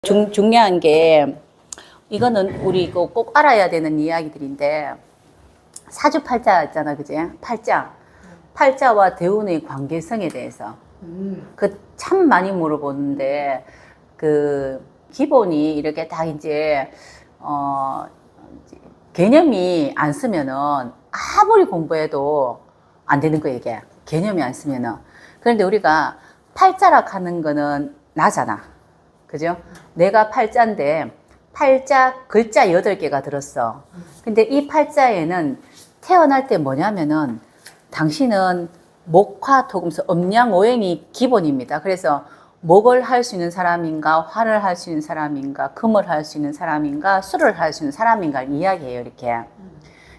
중요한 게 이거는 우리 꼭 알아야 되는 이야기들인데 사주팔자 있잖아, 그지? 팔자와 대운의 관계성에 대해서 그 참 많이 물어보는데 그 기본이 이렇게 다 이제 개념이 안 쓰면은 아무리 공부해도 안 되는 거 이게 개념이 안 쓰면은. 그런데 우리가 팔자라 하는 거는 나잖아, 그죠? 내가 팔자인데 팔자 글자 8개가 들었어. 근데 이 팔자에는 태어날 때 뭐냐면은 당신은 목화 토금수 음양오행이 기본입니다. 그래서 목을 할 수 있는 사람인가, 화를 할 수 있는 사람인가, 금을 할 수 있는 사람인가, 수를 할 수 있는 사람인가 이야기해요, 이렇게.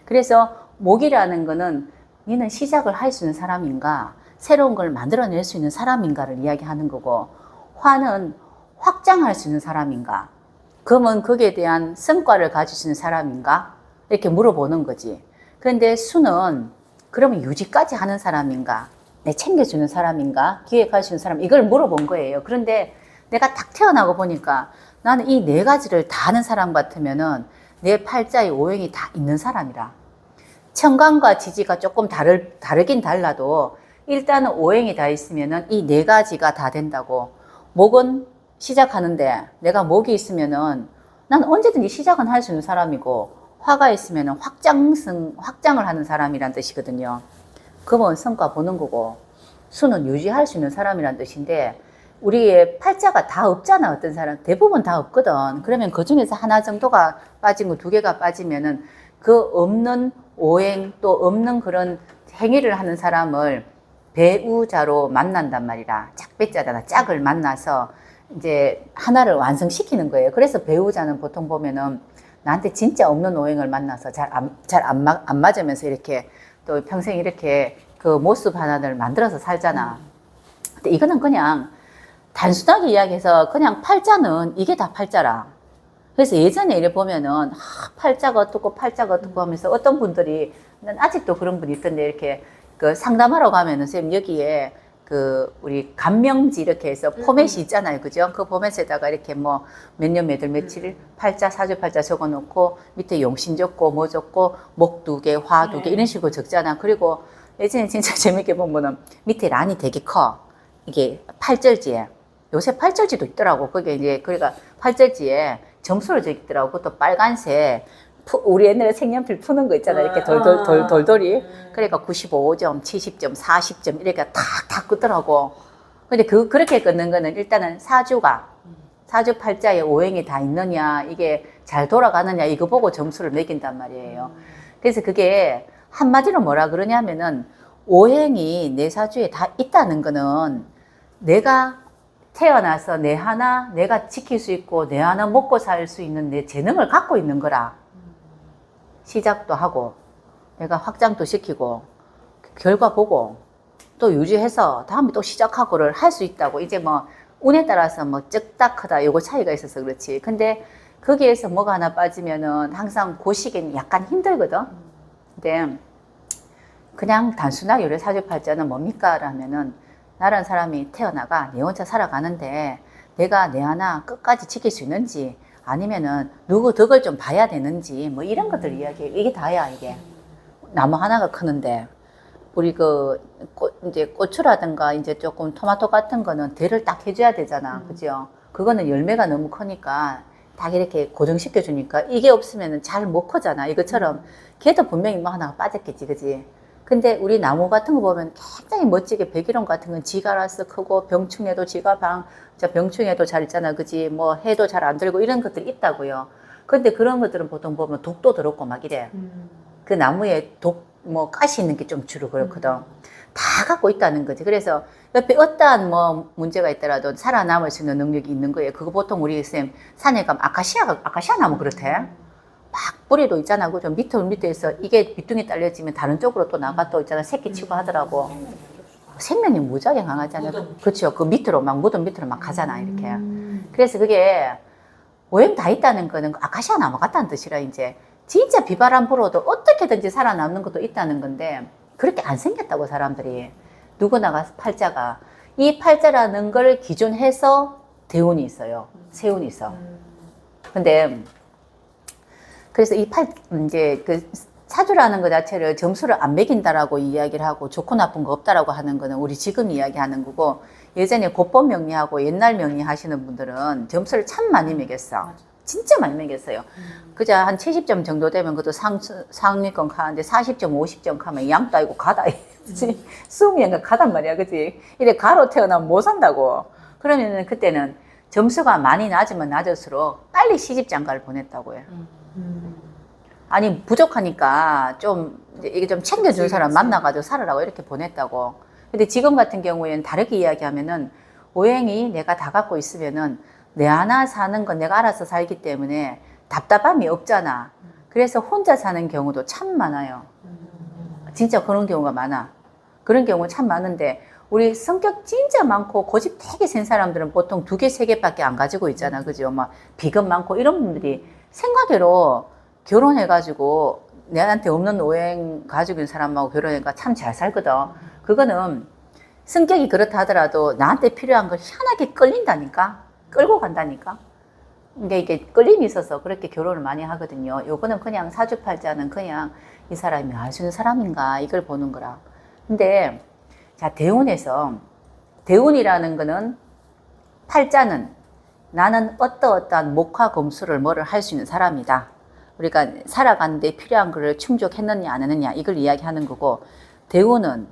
그래서 목이라는 거는 니는 시작을 할 수 있는 사람인가, 새로운 걸 만들어낼 수 있는 사람인가를 이야기하는 거고, 화는 확장할 수 있는 사람인가, 금은 거기에 대한 성과를 가질 수 있는 사람인가, 이렇게 물어보는 거지. 그런데 수는 그러면 유지까지 하는 사람인가, 내 챙겨주는 사람인가, 기획할 수 있는 사람, 이걸 물어본 거예요. 그런데 내가 딱 태어나고 보니까 나는 이 4가지를 다 하는 사람 같으면은 내 팔자의 오행이 다 있는 사람이라. 천간과 지지가 조금 다르긴 달라도 일단은 오행이 다 있으면은 이 4가지가 다 된다고. 목은 시작하는데 내가 목이 있으면은 난 언제든지 시작은 할 수 있는 사람이고, 화가 있으면은 확장을 하는 사람이란 뜻이거든요. 금은 성과 보는 거고, 수는 유지할 수 있는 사람이란 뜻인데, 우리의 팔자가 다 없잖아, 어떤 사람. 대부분 다 없거든. 그러면 그 중에서 하나 정도가 빠진 거, 2개가 빠지면은 그 없는 오행 또 없는 그런 행위를 하는 사람을 배우자로 만난단 말이라. 짝배자잖아. 짝을 만나서 이제 하나를 완성시키는 거예요. 그래서 배우자는 보통 보면은 나한테 진짜 없는 오행을 만나서 잘 안 맞으면서 이렇게 또 평생 이렇게 그 모습 하나를 만들어서 살잖아. 근데 이거는 그냥 단순하게 이야기해서 그냥 팔자는 이게 다 팔자라. 그래서 예전에 이래 보면은 팔자가 어떻고 하면서 어떤 분들이, 난 아직도 그런 분이 있던데, 이렇게 그 상담하러 가면은 선생님 여기에 그 우리 간명지 이렇게 해서 포맷이 있잖아요, 그죠? 그 포맷에다가 이렇게 뭐 몇 년 몇월 며칠 팔자 사주팔자 적어 놓고 밑에 용신 적고 뭐 적고 목 2개 화 2개 이런 식으로 적잖아. 그리고 예전에 진짜 재밌게 보면은 밑에 란이 되게 커. 이게 팔절지에, 요새 팔절지도 있더라고. 그게 이제 그러니까 팔절지에 점수를 적더라고. 그것도 빨간색, 우리 옛날에 색연필 푸는 거 있잖아, 이렇게 돌돌이. 그러니까 95점, 70점, 40점 이렇게 탁탁 끄더라고. 근데 그렇게 끊는 거는 일단은 사주 팔자에 오행이 다 있느냐, 이게 잘 돌아가느냐, 이거 보고 점수를 매긴단 말이에요. 그래서 그게 한마디로 뭐라 그러냐면은, 오행이 내 사주에 다 있다는 거는 내가 태어나서 내 하나 내가 지킬 수 있고 내 하나 먹고 살 수 있는 내 재능을 갖고 있는 거라. 시작도 하고 내가 확장도 시키고 결과 보고 또 유지해서 다음에 또 시작하고를 할 수 있다고. 이제 뭐 운에 따라서 뭐 적다 크다 요거 차이가 있어서 그렇지. 근데 거기에서 뭐가 하나 빠지면은 항상 그 시기는 약간 힘들거든. 근데 그냥 단순하게 우리 사주팔자는 뭡니까 라면은, 나라는 사람이 태어나가 내 혼자 살아가는데 내가 내 하나 끝까지 지킬 수 있는지, 아니면은 누구 덕을 좀 봐야 되는지, 뭐 이런 것들 이야기해. 이게 다야. 이게 나무 하나가 크는데 우리 이제 고추라든가 이제 조금 토마토 같은 거는 대를 딱 해줘야 되잖아, 그죠? 그거는 열매가 너무 크니까 딱 이렇게 고정시켜 주니까 이게 없으면은 잘 못 크잖아. 이것처럼 걔도 분명히 뭐 하나가 빠졌겠지, 그지? 근데 우리 나무 같은 거 보면 굉장히 멋지게, 백일홍 같은 건 지가 알아서 크고, 병충해도 지가 병충해도 잘 있잖아, 그지? 뭐 해도 잘 안 들고 이런 것들이 있다고요. 근데 그런 것들은 보통 보면 독도 들었고 막 이래. 그 나무에 뭐 가시 있는 게 좀 주로 그렇거든. 다 갖고 있다는 거지. 그래서 옆에 어떠한 뭐 문제가 있더라도 살아남을 수 있는 능력이 있는 거예요. 그거 보통 우리 쌤 산에 가면 아카시아 나무 그렇대. 막 뿌리도 있잖아. 그죠? 밑에서 이게 밑둥이 딸려지면 다른 쪽으로 또 나가 또 있잖아. 새끼 치고 하더라고. 생명이 무지하게 강하잖아요. 그렇죠. 그 밑으로 막 무덤 밑으로 막 가잖아, 이렇게. 그래서 그게 오행 다 있다는 거는 아카시아 나무 같다는 뜻이라. 이제 진짜 비바람 불어도 어떻게든지 살아남는 것도 있다는 건데, 그렇게 안 생겼다고 사람들이. 누구나가 팔자가 이 팔자라는 걸 기준해서 대운이 있어요. 세운이 있어. 근데 그래서 이제 그 사주라는 것 자체를 점수를 안 매긴다라고 이야기를 하고 좋고 나쁜 거 없다라고 하는 거는 우리 지금 이야기하는 거고, 예전에 고법 명리하고 옛날 명리 하시는 분들은 점수를 참 많이 매겼어. 진짜 많이 매겼어요. 그저 한 70점 정도 되면 그것도 상위권 가는데 40점, 50점 가면 양도 아니고 가다. 수음이가 가단 말이야. 그치? 이래 가로 태어나면 못 산다고. 그러면 그때는 점수가 많이 낮으면 낮을수록 빨리 시집장가를 보냈다고 해요. 아니 부족하니까 좀 이게 좀 챙겨준 사람 만나가지고 살으라고 이렇게 보냈다고. 근데 지금 같은 경우에는 다르게 이야기하면은 오행이 내가 다 갖고 있으면은 내 하나 사는 건 내가 알아서 살기 때문에 답답함이 없잖아. 그래서 혼자 사는 경우도 참 많아요. 진짜 그런 경우가 많아. 그런 경우 참 많은데 우리 성격 진짜 많고 고집 되게 센 사람들은 보통 2개, 3개밖에 안 가지고 있잖아. 그죠? 막 비금 많고 이런 분들이 생각외로 결혼해가지고 내한테 없는 오행 가지고 있는 사람하고 결혼해가 참 잘 살거든. 그거는 성격이 그렇다 하더라도 나한테 필요한 걸 희한하게 끌린다니까. 끌고 간다니까. 그러니까 이게 끌림이 있어서 그렇게 결혼을 많이 하거든요. 요거는 그냥 사주팔자는 그냥 이 사람이 알 수 있는 사람인가 이걸 보는 거라. 근데 자, 대운에서 대운이라는 거는 팔자는 나는 어떠어떠한 목화 검수를 뭐를 할 수 있는 사람이다. 우리가 살아가는데 필요한 것을 충족했느냐 안 했느냐 이걸 이야기하는 거고, 대운은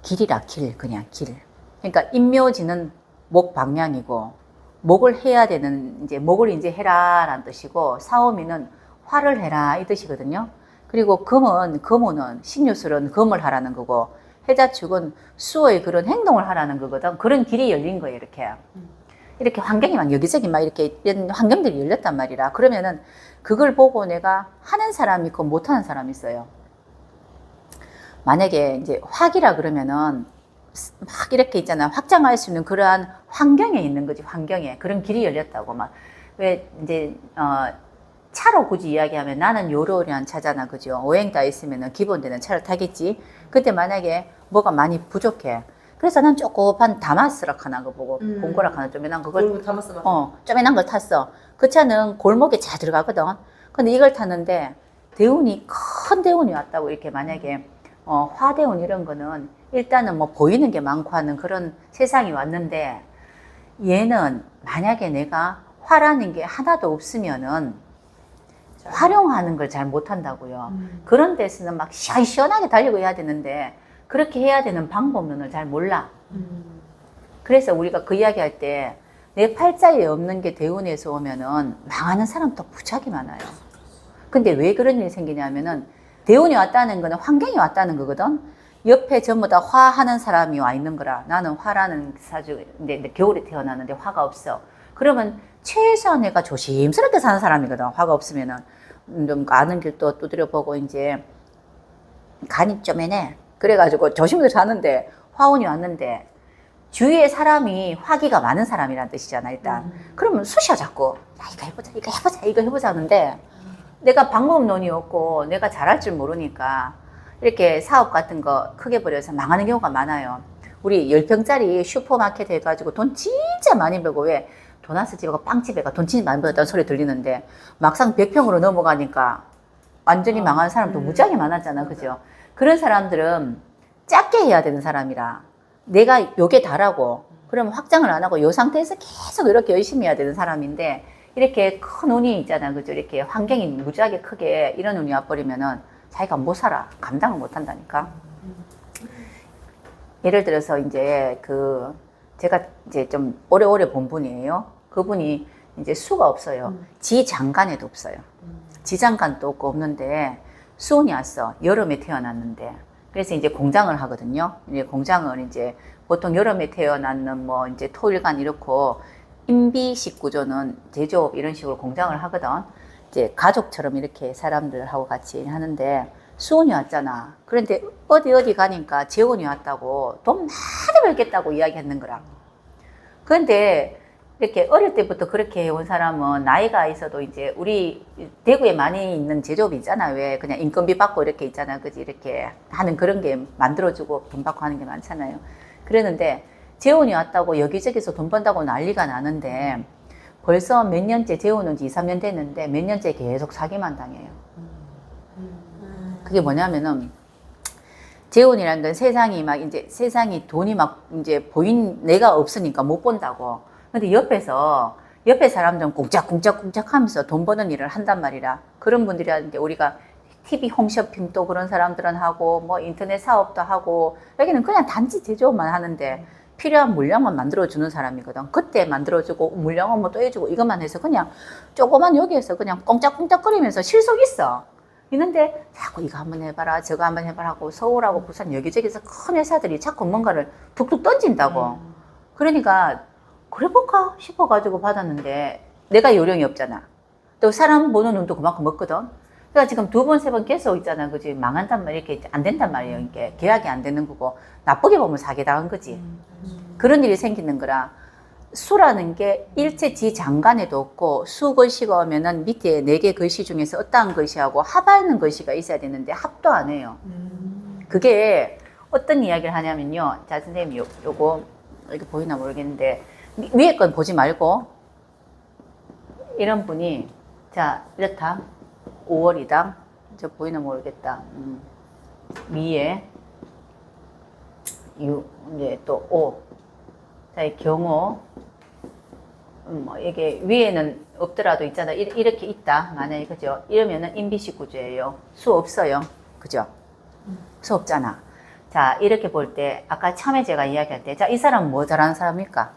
길이라 길, 그냥 길. 그러니까 인묘지는 목 방향이고 목을 해야 되는 이제 목을 이제 해라라는 뜻이고, 사오미는 화를 해라 이 뜻이거든요. 그리고 금오는 신유술은 금을 하라는 거고, 해자축은 수의 그런 행동을 하라는 거거든. 그런 길이 열린 거예요. 이렇게 환경이 막 여기저기 막 이렇게 이런 환경들이 열렸단 말이라. 그러면은 그걸 보고 내가 하는 사람이 있고 못하는 사람이 있어요. 만약에 이제 화기라 그러면은 막 이렇게 있잖아. 확장할 수 있는 그러한 환경에 있는 거지. 환경에 그런 길이 열렸다고. 막 왜 이제 차로 굳이 이야기하면 나는 요러요러한 차잖아. 그죠? 오행 다 있으면은 기본되는 차를 타겠지. 그때 만약에 뭐가 많이 부족해. 그래서 난 조그만 다마스락 하나 거 보고 봉고락 하나 쪼매난 그걸 쪼매난 걸 탔어. 그 차는 골목에 잘 들어가거든. 근데 이걸 탔는데 대운이 큰 대운이 왔다고. 이렇게 만약에 화대운 이런 거는 일단은 뭐 보이는 게 많고 하는 그런 세상이 왔는데, 얘는 만약에 내가 화라는 게 하나도 없으면은 활용하는 걸 잘 못한다고요. 그런 데서는 막 시원하게 달리고 해야 되는데 그렇게 해야 되는 방법론을 잘 몰라. 그래서 우리가 그 이야기 할 때 내 팔자에 없는 게 대운에서 오면은 망하는 사람도 무지하게 많아요. 근데 왜 그런 일이 생기냐면은 대운이 왔다는 거는 환경이 왔다는 거거든. 옆에 전부 다 화하는 사람이 와 있는 거라. 나는 화라는 사주, 근데 겨울에 태어났는데 화가 없어. 그러면 최소한 내가 조심스럽게 사는 사람이거든. 화가 없으면은 좀 아는 길도 두드려보고 이제 간이 좀 애네. 그래가지고 조심스럽게 사는데 화운이 왔는데 주위에 사람이 화기가 많은 사람이란 뜻이잖아. 일단 그러면 쑤셔 자꾸 야 이거 해보자 이거 해보자 이거 해보자 하는데 내가 방법론이 없고 내가 잘할 줄 모르니까 이렇게 사업 같은 거 크게 벌여서 망하는 경우가 많아요. 우리 10평짜리 슈퍼마켓 해가지고 돈 진짜 많이 벌고, 왜 도나스 집하고 빵집에가 돈 진짜 많이 벌었다는 소리 들리는데 막상 100평으로 넘어가니까 완전히 망하는 사람도 무지하게 많았잖아. 그죠? 그런 사람들은 작게 해야 되는 사람이라 내가 요게 다라고 그러면 확장을 안 하고 요 상태에서 계속 이렇게 열심히 해야 되는 사람인데, 이렇게 큰 운이 있잖아. 그죠? 이렇게 환경이 무지하게 크게 이런 운이 와버리면은 자기가 못 살아. 감당을 못 한다니까. 예를 들어서 이제 제가 이제 좀 오래오래 본 분이에요. 그분이 이제 수가 없어요. 지 장간에도 없어요. 지 장간도 없고 없는데 수운이 왔어. 여름에 태어났는데. 그래서 이제 공장을 하거든요. 이제 공장을 이제 보통 여름에 태어났는 뭐 이제 토일간 이렇고, 인비식 구조는 제조업 이런 식으로 공장을 하거든. 이제 가족처럼 이렇게 사람들하고 같이 하는데 수운이 왔잖아. 그런데 어디 가니까 재운이 왔다고 돈 많이 벌겠다고 이야기했는 거라. 그런데 이렇게 어릴 때부터 그렇게 해온 사람은 나이가 있어도 이제 우리 대구에 많이 있는 제조업이 있잖아. 왜 그냥 인건비 받고 이렇게 있잖아. 그지? 이렇게 하는 그런 게 만들어주고 돈 받고 하는 게 많잖아요. 그러는데 재혼이 왔다고 여기저기서 돈 번다고 난리가 나는데 벌써 몇 년째 재혼은 지 2, 3년 됐는데 몇 년째 계속 사기만 당해요. 그게 뭐냐면은 재혼이라는 건 세상이 막 이제 세상이 돈이 막 이제 내가 없으니까 못 본다고. 근데 옆에 사람들은 꽁짝꽁짝꽁짝 하면서 돈 버는 일을 한단 말이라. 그런 분들이라는데 우리가 TV 홈쇼핑 또 그런 사람들은 하고 뭐 인터넷 사업도 하고 여기는 그냥 단지 제조만 하는데 필요한 물량만 만들어주는 사람이거든. 그때 만들어주고 물량은 뭐 또 해주고 이것만 해서 그냥 조그만 여기에서 그냥 꽁짝꽁짝거리면서 실속 있어. 있는데 자꾸 이거 한번 해봐라 저거 한번 해봐라 하고 서울하고 부산 여기저기서 큰 회사들이 자꾸 뭔가를 툭툭 던진다고. 그러니까 그래 볼까 싶어가지고 받았는데 내가 요령이 없잖아. 또 사람 보는 눈도 그만큼 없거든. 그러니까 지금 2번, 3번 계속 있잖아. 그지? 망한단 말이야. 이렇게 안 된단 말이에요. 이게 계약이 안 되는 거고. 나쁘게 보면 사기당한 거지. 그런 일이 생기는 거라. 수라는 게 일체 지 장간에도 없고 수 글씨가 오면은 밑에 4개 글씨 중에서 어떠한 글씨하고 합하는 글씨가 있어야 되는데 합도 안 해요. 그게 어떤 이야기를 하냐면요. 자, 선생님 요거 이렇게 보이나 모르겠는데 위에 건 보지 말고 이런 분이 자 이렇다. 5월이다. 저 보이나 모르겠다. 위에 이제 또 5. 자, 이 경호. 뭐 이게 위에는 없더라도 있잖아. 이렇게 있다. 만약에 그죠? 이러면은 인비식 구조예요. 수 없어요. 그죠? 수 없잖아. 자, 이렇게 볼 때 아까 처음에 제가 이야기할 때 자, 이 사람은 뭐 잘하는 사람일까?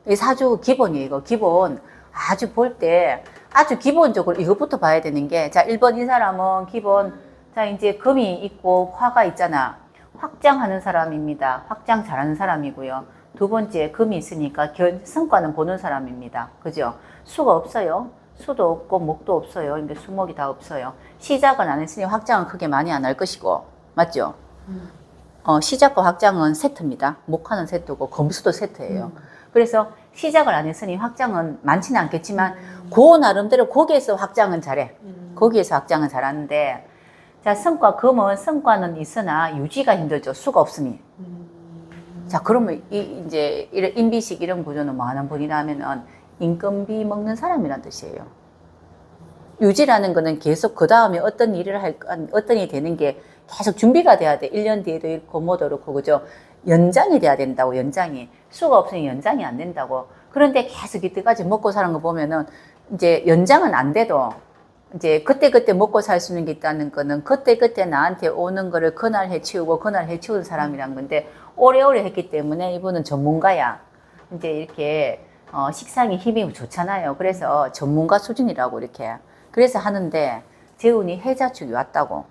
이 사주 기본이에요. 이거 기본. 아주 볼 때 아주 기본적으로 이것부터 봐야 되는 게 자, 1번 이 사람은 기본 자, 이제 금이 있고 화가 있잖아. 확장하는 사람입니다. 확장 잘하는 사람이고요. 2번째 금이 있으니까 성과는 보는 사람입니다. 그죠? 수가 없어요. 수도 없고 목도 없어요. 그러니까 수목이 다 없어요. 시작은 안 했으니 확장은 크게 많이 안 할 것이고 맞죠? 시작과 확장은 세트입니다. 목화는 세트고 검수도 세트예요. 그래서 시작을 안 했으니 확장은 많지는 않겠지만 그 나름대로 거기에서 확장은 잘해. 거기에서 확장은 잘하는데 자, 금은 성과는 있으나 유지가 힘들죠. 수가 없으니. 자, 그러면 이제 이런 인비식 이런 구조는 뭐 하는 분이라 하면은 인건비 먹는 사람이란 뜻이에요. 유지라는 거는 계속 그 다음에 어떤 일을 어떤 일이 되는 게 계속 준비가 돼야 돼. 1년 뒤에도 있고 뭐도 그렇고 그죠? 연장이 돼야 된다고. 연장이. 수가 없으니 연장이 안 된다고. 그런데 계속 이때까지 먹고 사는 거 보면은 이제 연장은 안 돼도 이제 그때 먹고 살 수 있는 게 있다는 거는 그때 나한테 오는 거를 그날 해치우는 사람이란 건데 오래오래 했기 때문에 이분은 전문가야. 이제 이렇게 식상이 힘이 좋잖아요. 그래서 전문가 수준이라고 이렇게. 그래서 하는데 재운이 해자축이 왔다고.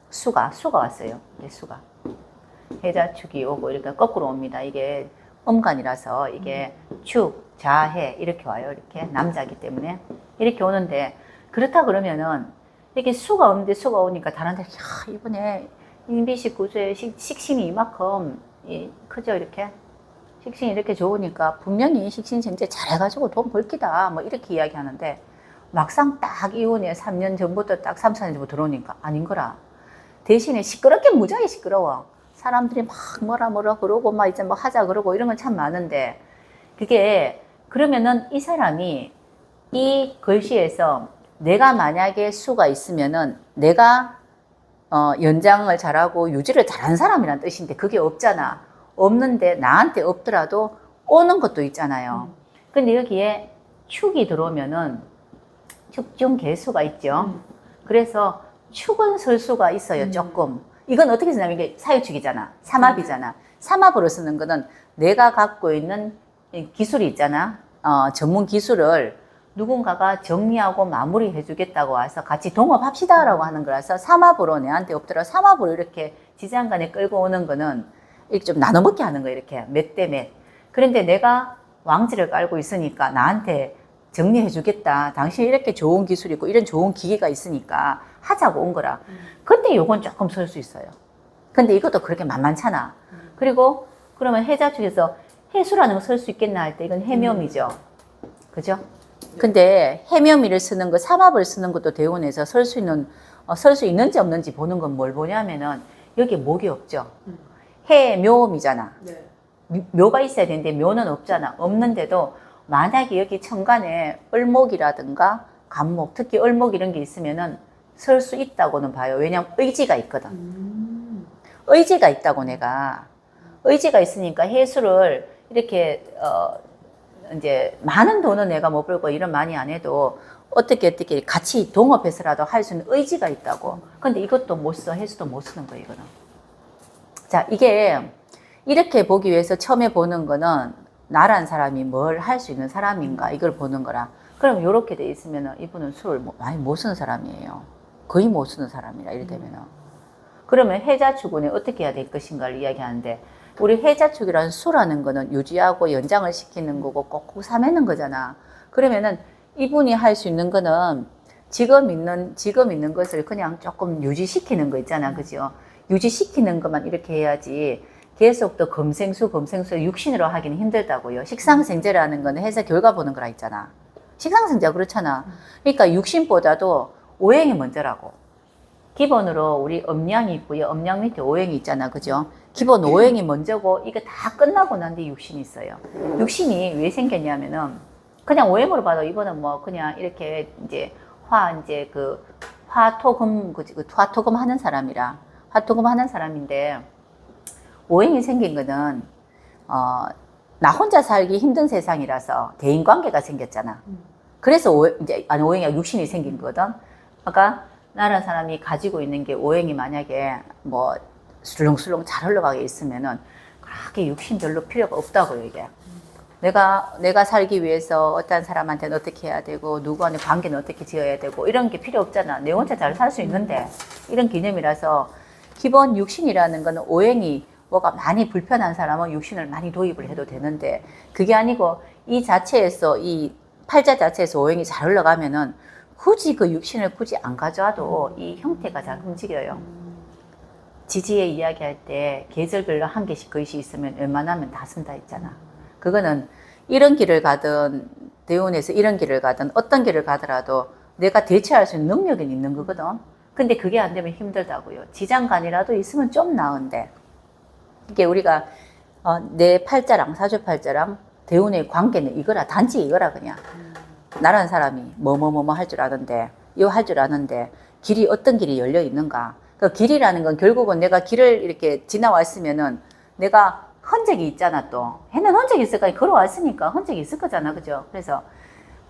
수가 왔어요. 수가. 해자축이 오고 이렇게 거꾸로 옵니다. 이게 음간이라서 이게 축, 자, 해 이렇게 와요. 이렇게 남자기 때문에 이렇게 오는데 그렇다 그러면은 이렇게 수가 없는데 수가 오니까 다른 데 이번에 인비식 구조의 식신이 이만큼 크죠. 이렇게 식신이 이렇게 좋으니까 분명히 식신생제 잘해가지고 돈 벌 기다 뭐 이렇게 이야기하는데 막상 딱 이혼에 3년 전부터 딱 3, 4년 전부터 들어오니까 아닌 거라. 대신에 시끄럽게 무지하게 시끄러워. 사람들이 막 뭐라 그러고 막 이제 뭐 하자 그러고 이런 건 참 많은데 그게 그러면은 이 사람이 이 글씨에서 내가 만약에 수가 있으면은 내가 연장을 잘하고 유지를 잘하는 사람이란 뜻인데 그게 없잖아. 없는데 나한테 없더라도 오는 것도 있잖아요. 근데 여기에 축이 들어오면은 축중 개수가 있죠. 그래서 축은 설 수가 있어요. 조금. 이건 어떻게 쓰냐면 이게 사유축이잖아. 삼합이잖아. 삼합으로 쓰는 거는 내가 갖고 있는 기술이 있잖아. 전문 기술을 누군가가 정리하고 마무리해 주겠다고 와서 같이 동업합시다 라고 하는 거라서 삼합으로 내한테 없더라도 삼합으로 이렇게 지장간에 끌고 오는 거는 이렇게 좀 나눠 먹게 하는 거예요. 이렇게 몇 대 몇. 그런데 내가 왕지를 깔고 있으니까 나한테 정리해 주겠다. 당신이 이렇게 좋은 기술이 있고 이런 좋은 기계가 있으니까 하자고 온 거라. 근데 요건 조금 설 수 있어요. 근데 이것도 그렇게 만만찮아. 그리고 그러면 해자 측에서 해수라는 거 설 수 있겠나 할 때 이건 해묘미죠. 그죠? 근데 해묘미를 쓰는 거, 삼합을 쓰는 것도 대운에서 설 수 있는지 없는지 보는 건 뭘 보냐면은 여기 목이 없죠. 해묘미잖아. 네. 묘가 있어야 되는데 묘는 없잖아. 없는데도 만약에 여기 천간에 을목이라든가 간목, 특히 을목 이런 게 있으면은 설 수 있다고는 봐요. 왜냐면 의지가 있거든. 의지가 있다고 내가. 의지가 있으니까 해수를 이렇게 이제 많은 돈은 내가 못 벌고 일은 많이 안 해도 어떻게 같이 동업해서라도 할 수 있는 의지가 있다고. 근데 이것도 못 써. 해수도 못 쓰는 거예요, 이거는. 자, 이게 이렇게 보기 위해서 처음에 보는 거는 나란 사람이 뭘 할 수 있는 사람인가 이걸 보는 거라. 그럼 이렇게 돼 있으면 이분은 술을 많이 못 쓰는 사람이에요. 거의 못 쓰는 사람이라 이래 되면은. 그러면 해자축운에 어떻게 해야 될 것인가를 이야기하는데, 우리 해자축이라는 수라는 거는 유지하고 연장을 시키는 거고 꼭 삼해는 거잖아. 그러면은 이분이 할 수 있는 거는 지금 있는 것을 그냥 조금 유지시키는 거 있잖아. 그죠? 유지시키는 것만 이렇게 해야지 계속 또 검생수 육신으로 하기는 힘들다고요. 식상생재라는 거는 해서 결과 보는 거라 있잖아. 식상생재가 그렇잖아. 그러니까 육신보다도 오행이 먼저라고. 기본으로 우리 음양이 있고요. 음양 밑에 오행이 있잖아. 그죠? 기본 오행이 먼저고 이게 다 끝나고 난 뒤에 육신이 있어요. 육신이 왜 생겼냐면은 그냥 오행으로 봐도 이거는 뭐 그냥 이렇게 이제 화토금 하는 사람이라 화토금 하는 사람인데, 오행이 생긴 거는 나 혼자 살기 힘든 세상이라서 대인관계가 생겼잖아. 그래서 오행이 육신이 생긴 거거든. 아까 나라는 사람이 가지고 있는 게 오행이 만약에 뭐 술렁술렁 잘 흘러가게 있으면은 그렇게 육신 별로 필요가 없다고요, 이게. 내가 살기 위해서 어떤 사람한테는 어떻게 해야 되고 누구와의 관계는 어떻게 지어야 되고 이런 게 필요 없잖아. 내 혼자 잘 살 수 있는데, 이런 개념이라서 기본 육신이라는 거는 오행이 뭐가 많이 불편한 사람은 육신을 많이 도입을 해도 되는데, 그게 아니고 이 자체에서 이 팔자 자체에서 오행이 잘 흘러가면은 굳이 그 육신을 굳이 안 가져와도 이 형태가 잘 움직여요. 지지에 이야기할 때 계절별로 한 개씩 글씨 있으면 웬만하면 다 쓴다 했잖아. 그거는 이런 길을 가든 대운에서 이런 길을 가든 어떤 길을 가더라도 내가 대처할 수 있는 능력이 있는 거거든. 근데 그게 안 되면 힘들다고요. 지장간이라도 있으면 좀 나은데, 이게 우리가 내 팔자랑 사주팔자랑 대운의 관계는 이거라. 단지 이거라. 그냥 나라는 사람이 뭐뭐 할 줄 아는데, 이거 할 줄 아는데 길이 어떤 길이 열려 있는가. 그 길이라는 건 결국은 내가 길을 이렇게 지나왔으면은 내가 흔적이 있잖아. 또 해는 흔적이 있을 거니까 걸어왔으니까 흔적이 있을 거잖아. 그죠? 그래서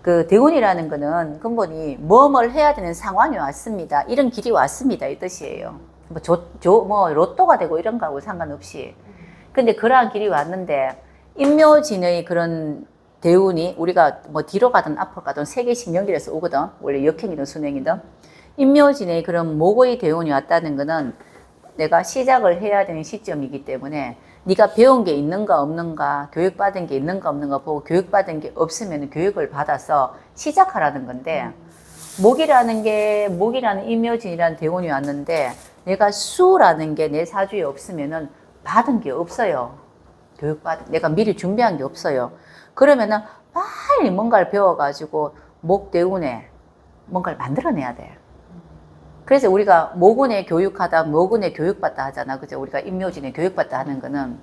그 대운이라는 거는 근본이 뭐뭘 해야 되는 상황이 왔습니다. 이런 길이 왔습니다. 이 뜻이에요. 뭐 로또가 되고 이런 거하고 상관없이. 근데 그러한 길이 왔는데, 인묘진의 그런 대운이 우리가 뭐 뒤로 가든 앞으로 가든 세계식 연결해서 오거든. 원래 역행이든 순행이든. 인묘진의 그런 목의 대운이 왔다는 거는 내가 시작을 해야 되는 시점이기 때문에 네가 배운 게 있는가 없는가, 교육받은 게 있는가 없는가 보고, 교육받은 게 없으면 교육을 받아서 시작하라는 건데, 목이라는 인묘진이라는 대운이 왔는데 내가 수라는 게 내 사주에 없으면은 받은 게 없어요. 내가 미리 준비한 게 없어요. 그러면은 빨리 뭔가를 배워가지고 목 대운에 뭔가를 만들어내야 돼. 그래서 우리가 모군에 교육하다, 모군에 교육받다 하잖아. 그죠? 우리가 인묘진에 교육받다 하는 거는,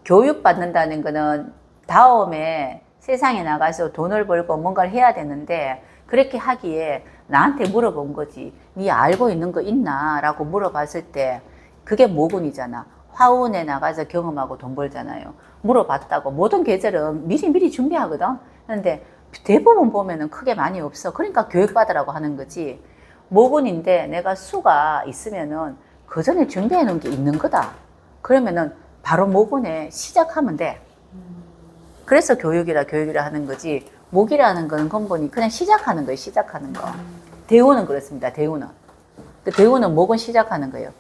교육받는다는 거는 다음에 세상에 나가서 돈을 벌고 뭔가를 해야 되는데, 그렇게 하기에 나한테 물어본 거지. 네 알고 있는 거 있나? 라고 물어봤을 때, 그게 모군이잖아. 화운에 나가서 경험하고 돈 벌잖아요. 물어봤다고. 모든 계절은 미리 준비하거든. 그런데 대부분 보면은 크게 많이 없어. 그러니까 교육받으라고 하는 거지. 모군인데 내가 수가 있으면은 그 전에 준비해 놓은 게 있는 거다. 그러면은 바로 모군에 시작하면 돼. 그래서 교육이라 하는 거지. 목이라는 거는 근본이 그냥 시작하는 거예요. 시작하는 거. 대운은 그렇습니다. 대운은 목은 시작하는 거예요.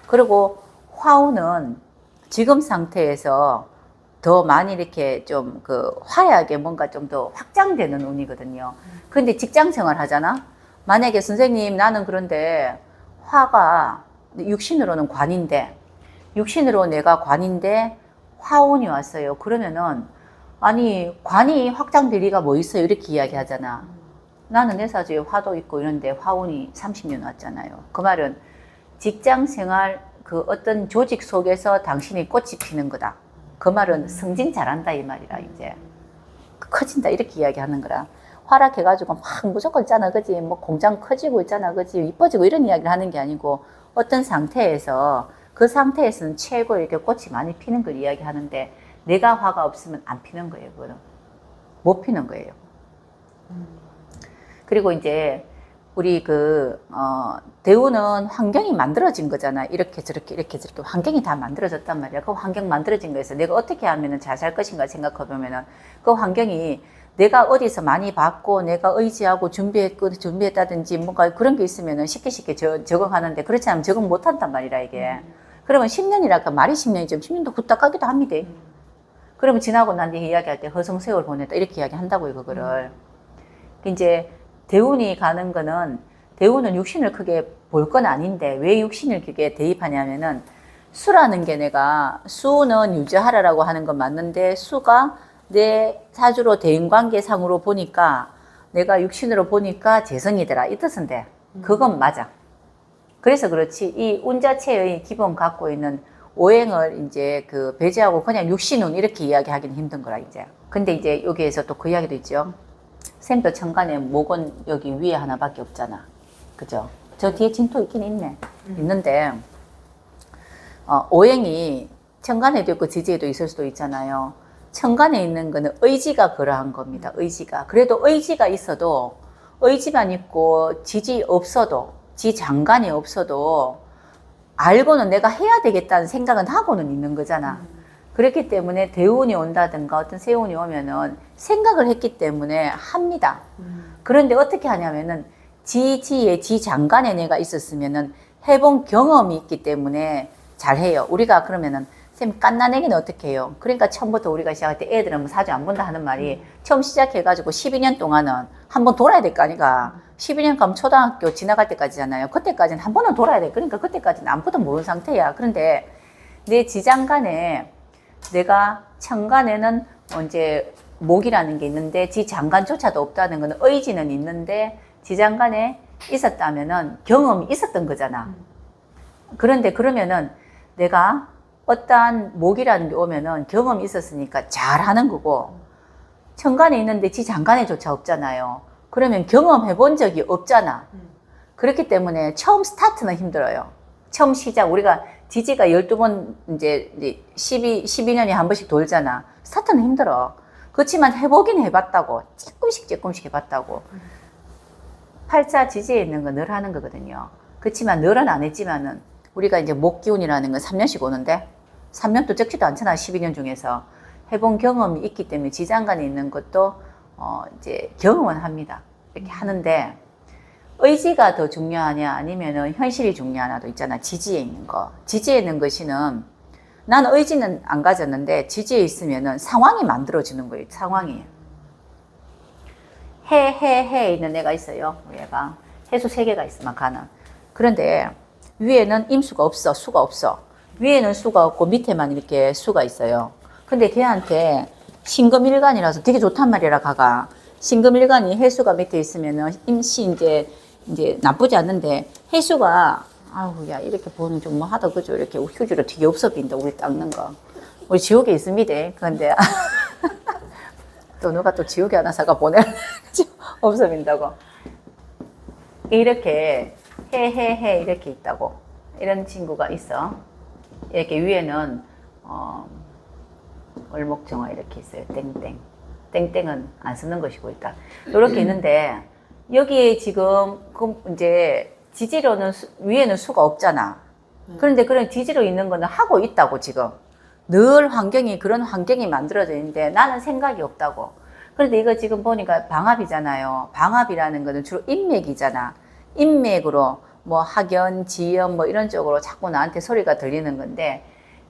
그리고 화운은 지금 상태에서 더 많이 이렇게 좀 화려하게 뭔가 좀 더 확장되는 운이거든요. 근데 직장 생활 하잖아? 만약에 선생님 나는 그런데 화가 육신으로는 관인데, 육신으로 내가 관인데 화운이 왔어요. 그러면은 아니 관이 확장될 리가 뭐 있어요? 이렇게 이야기 하잖아. 나는 내 사주에 화도 있고 이런데 화운이 30년 왔잖아요. 그 말은 직장 생활 그 어떤 조직 속에서 당신이 꽃이 피는 거다. 그 말은 승진 잘한다 이 말이라 이제 커진다 이렇게 이야기하는 거라. 활약해가지고 막 무조건 있잖아 그지 뭐 공장 커지고 있잖아 그지 이뻐지고 이런 이야기를 하는 게 아니고 어떤 상태에서 그 상태에서는 최고 이렇게 꽃이 많이 피는 걸 이야기하는데 내가 화가 없으면 안 피는 거예요. 그거는 못 피는 거예요. 그리고 이제 우리 대우는 환경이 만들어진 거잖아. 이렇게 저렇게 환경이 다 만들어졌단 말이야. 그 환경 만들어진 거에서 내가 어떻게 하면 잘 살 것인가 생각해 보면은 그 환경이 내가 어디서 많이 받고 내가 의지하고 준비했다든지 뭔가 그런 게 있으면은 쉽게 적응하는데 그렇지 않으면 적응 못 한단 말이라 이게. 그러면 10년이랄까 말이 10년이죠. 10년도 후딱 가기도 합니다. 그러면 지나고 난 뒤에 이야기할 때 허송세월 보냈다 이렇게 이야기한다고요. 그거를. 이제 대운이 가는 거는 대운은 육신을 크게 볼 건 아닌데 왜 육신을 크게 대입하냐면은 수라는 게 내가 수는 유지하라라고 하는 건 맞는데 수가 내 사주로 대인관계상으로 보니까 내가 육신으로 보니까 재성이더라 이 뜻인데 그건 맞아. 그래서 그렇지 이 운 자체의 기본 갖고 있는 오행을 이제 배제하고 그냥 육신운 이렇게 이야기하기는 힘든 거라 이제. 근데 이제 여기에서 또 그 이야기도 있죠. 샘도 천간에 목은 여기 위에 하나밖에 없잖아. 그죠? 저 뒤에 진토 있긴 있네. 있는데, 오행이 천간에도 있고 지지에도 있을 수도 있잖아요. 천간에 있는 거는 의지가 그러한 겁니다. 의지가. 그래도 의지가 있어도, 의지만 있고 지지 없어도, 지 장간이 없어도, 알고는 내가 해야 되겠다는 생각은 하고는 있는 거잖아. 그렇기 때문에 대운이 온다든가 어떤 세운이 오면은 생각을 했기 때문에 합니다. 그런데 어떻게 하냐면은 지 장간에 내가 있었으면은 해본 경험이 있기 때문에 잘해요. 우리가 그러면은 쌤 깐나내기는 어떻게 해요? 그러니까 처음부터 우리가 시작할 때 애들은 뭐 사주 안 본다 하는 말이 처음 시작해가지고 12년 동안은 한번 돌아야 될 거 아니까 12년 가면 초등학교 지나갈 때까지잖아요. 그때까지는 한 번은 돌아야 돼. 그러니까 그때까지는 아무것도 모르는 상태야. 그런데 내 지장간에 내가 천간에는 이제 목이라는 게 있는데 지 장간조차도 없다는 거는 의지는 있는데 지 장간에 있었다면은 경험이 있었던 거잖아. 그런데 그러면은 내가 어떠한 목이라는 게 오면은 경험이 있었으니까 잘하는 거고 천간에 있는데 지 장간에조차 없잖아요. 그러면 경험해 본 적이 없잖아. 그렇기 때문에 처음 스타트는 힘들어요. 처음 시작 우리가 지지가 12번 이제 12년에 한 번씩 돌잖아. 스타트는 힘들어. 그렇지만 해보긴 해봤다고. 조금씩 해봤다고. 팔자 지지에 있는 거 늘 하는 거거든요. 그렇지만 늘은 안 했지만은 우리가 이제 목기운이라는 건 3년씩 오는데 3년도 적지도 않잖아. 12년 중에서. 해본 경험이 있기 때문에 지장간에 있는 것도 이제 경험은 합니다. 이렇게 하는데 의지가 더 중요하냐 아니면은 현실이 중요하냐도 있잖아. 지지에 있는 거. 지지에 있는 것이는 난 의지는 안 가졌는데 지지에 있으면은 상황이 만들어지는 거예요. 상황이. 해 있는 애가 있어요. 얘가. 해수 3개가 있으면 가는. 그런데 위에는 임수가 없어. 수가 없어. 위에는 수가 없고 밑에만 이렇게 수가 있어요. 근데 걔한테 신금일간이라서 되게 좋단 말이라 가가. 신금일간이 해수가 밑에 있으면은 임시 이제 나쁘지 않는데 해수가 아우 야 이렇게 보는 좀 뭐 하다 그죠 이렇게 휴지로 되게 없어 보인다 우리 닦는 거 우리 지옥에 있습니다. 그런데 또 누가 또 지옥에 하나 사가 보내 없어 보인다고 이렇게 해 이렇게 있다고 이런 친구가 있어. 이렇게 위에는 월목정화 이렇게 있어요. 땡땡은 안 쓰는 것이고 있다. 이렇게 있는데 여기에 지금 이제 지지로는 위에는 수가 없잖아. 그런데 그런 지지로 있는 거는 하고 있다고 지금. 늘 그런 환경이 만들어져 있는데 나는 생각이 없다고. 그런데 이거 지금 보니까 방합이잖아요. 방합이라는 거는 주로 인맥이잖아. 인맥으로 뭐 학연, 지연 뭐 이런 쪽으로 자꾸 나한테 소리가 들리는 건데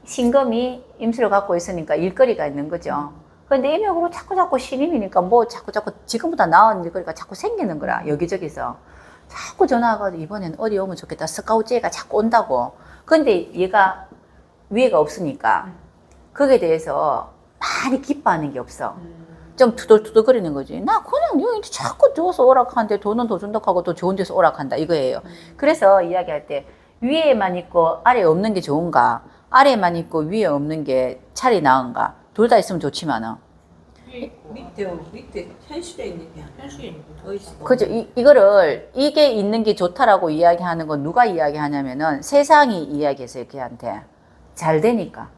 신금이 임수를 갖고 있으니까 일거리가 있는 거죠. 근데 인맥으로 자꾸 신임이니까 뭐 자꾸 지금보다 나은 일거리가 자꾸 생기는 거라. 여기저기서 자꾸 전화가 이번엔 어디 오면 좋겠다. 스카우트제가 자꾸 온다고. 근데 얘가 위에가 없으니까 거기에 대해서 많이 기뻐하는 게 없어. 좀 투덜투덜거리는 거지. 나 그냥 여기 자꾸 줘서 오락하는데 돈은 더 준다고 하고 또 좋은 데서 오락한다 이거예요. 그래서 이야기할 때 위에만 있고 아래에 없는 게 좋은가? 아래에만 있고 위에 없는 게 차라리 나은가? 둘 다 있으면 좋지만은. 밑에 현실에 있는 게 현실에 있는 게 더 있어. 그죠? 이거를 이게 있는 게 좋다라고 이야기하는 건 누가 이야기하냐면은 세상이 이야기해서요, 걔한테. 잘 되니까.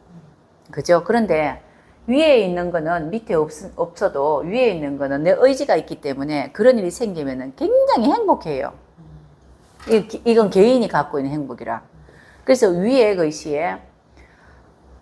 그죠? 그런데 위에 있는 거는 밑에 없어도 위에 있는 거는 내 의지가 있기 때문에 그런 일이 생기면은 굉장히 행복해요. 이건 개인이 갖고 있는 행복이라. 그래서 위의 글씨에